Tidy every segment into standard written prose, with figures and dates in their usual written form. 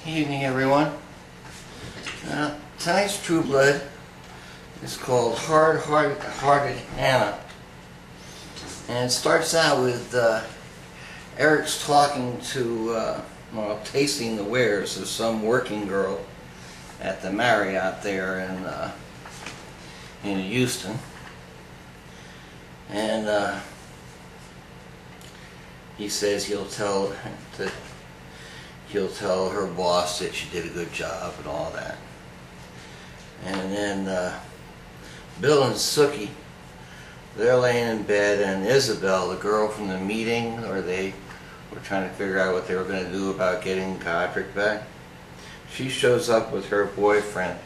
Evening, everyone. Tonight's True Blood is called Hard-Hearted Hannah, and it starts out with Eric's talking to, tasting the wares of some working girl at the Marriott there in Houston, and he says he'll tell her boss that she did a good job and all that. And then Bill and Sookie, they're laying in bed, and Isabel, the girl from the meeting, or they were trying to figure out what they were going to do about getting Godric back, she shows up with her boyfriend,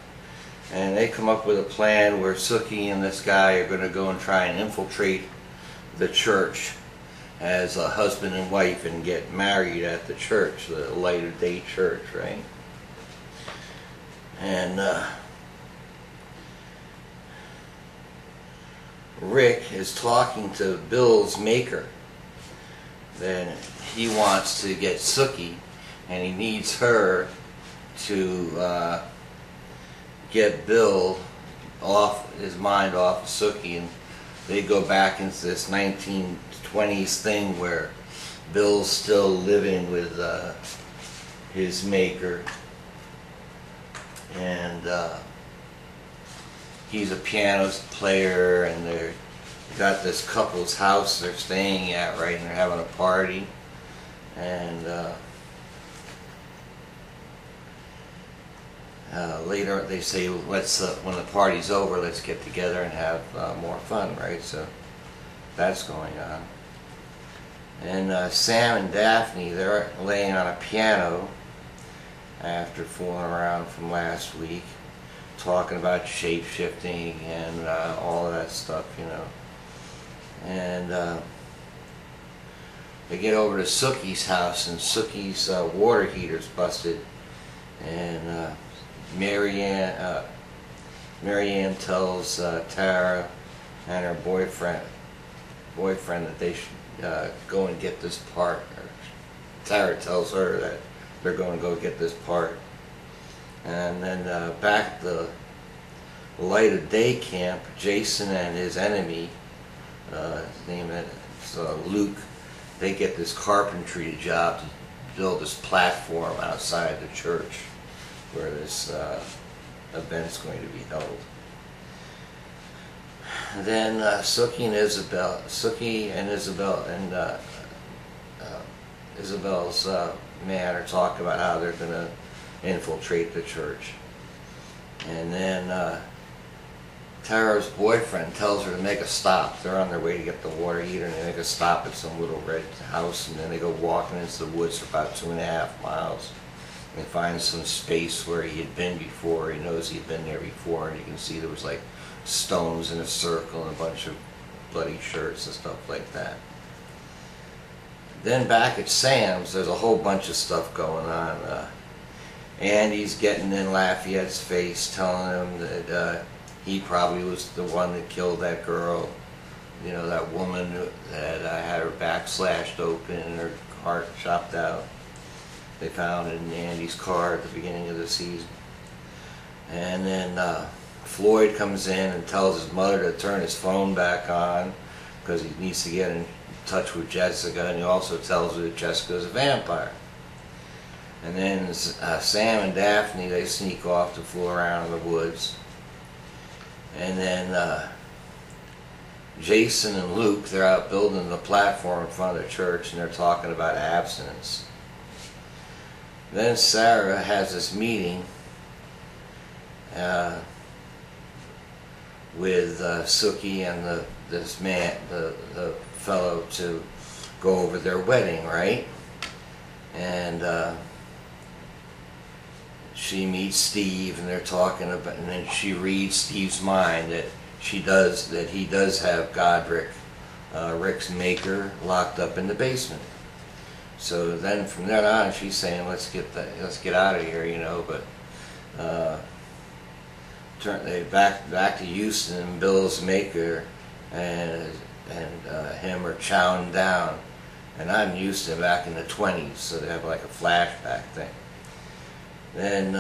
and they come up with a plan where Sookie and this guy are going to go and try and infiltrate the church as a husband and wife and get married at the church, the Light of Day church, right? And Rick is talking to Bill's maker. Then he wants to get Sookie, and he needs her to get Bill off his mind, off of Sookie, and they go back into this 1920s thing where Bill's still living with his maker, and he's a piano player, and they're got this couple's house they're staying at, right, and they're having a party, and later they say, let's when the party's over, let's get together and have more fun, right? So that's going on. And Sam and Daphne, they're laying on a piano after fooling around from last week, talking about shape-shifting and all of that stuff, you know. And they get over to Sookie's house, and Sookie's water heater's busted, and Marianne tells Tara and her boyfriend that they should go and get this part. Tara tells her that they're going to go get this part. And then back at the Light of Day camp, Jason and his enemy, his name is Luke, they get this carpentry job to build this platform outside the church where this event's going to be held. Then Sookie and Isabel's man are talking about how they're going to infiltrate the church. And then Tara's boyfriend tells her to make a stop. They're on their way to get the water heater, and they make a stop at some little red house, and then they go walking into the woods for about 2.5 miles. They find some space where he had been before. He knows he'd been there before, and you can see there was like stones in a circle and a bunch of bloody shirts and stuff like that. Then back at Sam's, there's a whole bunch of stuff going on. Andy's getting in Lafayette's face, telling him that he probably was the one that killed that girl, you know, that woman that had her back slashed open and her heart chopped out. They found it in Andy's car at the beginning of the season. And then Floyd comes in and tells his mother to turn his phone back on because he needs to get in touch with Jessica, and he also tells her that Jessica's a vampire. And then Sam and Daphne, they sneak off to fool around in the woods. And then Jason and Luke, they're out building the platform in front of the church, and they're talking about abstinence. Then Sarah has this meeting with Sookie and this man, the fellow, to go over their wedding, right? And she meets Steve, and they're talking about, and then she reads Steve's mind that he does have Godric, Rick's maker, locked up in the basement. So then from then on, she's saying, let's get out of here, you know. But they back to Houston, and Bill's maker and him are chowing down, and I'm used to back in the 20s, so they have like a flashback thing. Then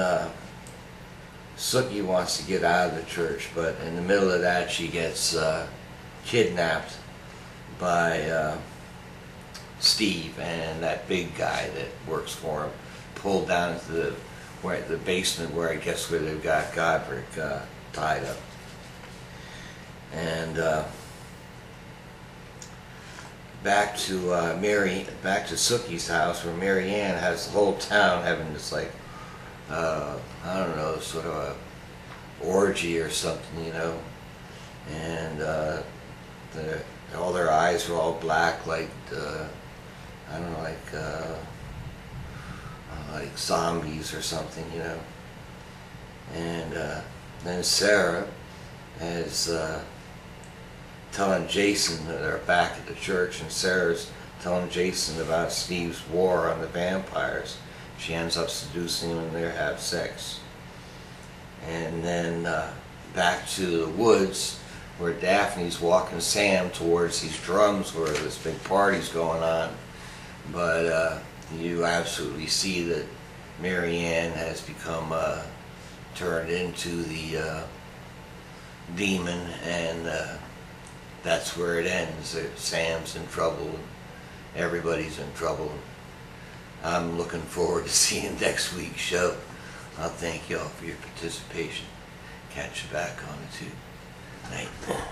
Sookie wants to get out of the church, but in the middle of that she gets kidnapped by Steve and that big guy that works for him, pulled down into the basement where I guess where they've got Godric tied up. And back to Sookie's house, where Mary Ann has the whole town having this, like, I don't know, sort of a orgy or something, you know. And all their eyes are all black, like I don't know, like zombies or something, you know. And then Sarah is telling Jason that they're back at the church, and Sarah's telling Jason about Steve's war on the vampires. She ends up seducing him and they have sex. And then back to the woods where Daphne's walking Sam towards these drums where this big party's going on. But you absolutely see that Mary Ann has become turned into the demon, and that's where it ends. Sam's in trouble, everybody's in trouble. I'm looking forward to seeing next week's show. I'll thank you all for your participation. Catch you back on the tube. Night.